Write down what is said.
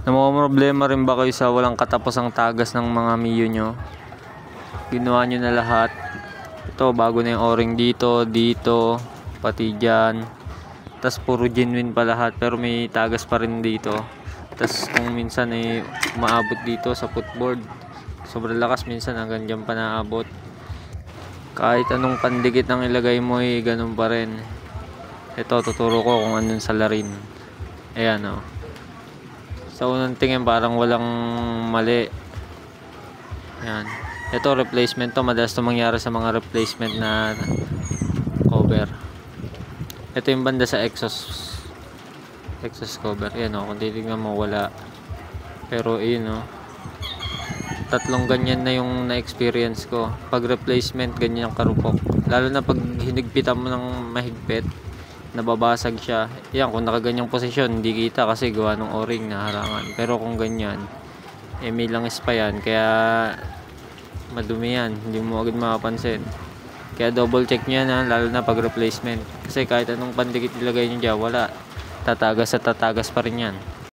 Namomroblema rin ba kayo sa walang katapusang tagas ng mga Mio nyo? Ginawa nyo na lahat. Ito, bago na yung o-ring dito, pati dyan. Tas puro genuine pa lahat, pero may tagas pa rin dito. Tas kung minsan ay maabot dito sa footboard, sobrang lakas, minsan hanggang dyan pa naabot. Kahit anong pandikit ang ilagay mo ay ganun pa rin. Ito, tuturo ko kung anong salarin. Ayan o. Sa unang tingin parang walang mali. Ayan. Ito replacement to. Madalas to mangyari sa mga replacement na cover. Ito yung banda sa exhaust cover. Ayan o. Kung titignan mo wala. Pero ayun o. Tatlong ganyan na yung na-experience ko. Pag replacement, ganyan yung karupok. Lalo na pag hinigpitan mo ng mahigpit, nababasag siya. Yan, kung nakaganyang posisyon, hindi kita kasi gawa ng o-ring na harangan. Pero kung ganyan, may langis pa yan. Kaya madumi yan. Hindi mo agad mapapansin. Kaya double check nyo yan ha, lalo na pag replacement. Kasi kahit anong pandikit ilagay nyo dyan, wala. Tatagas at tatagas pa rin yan.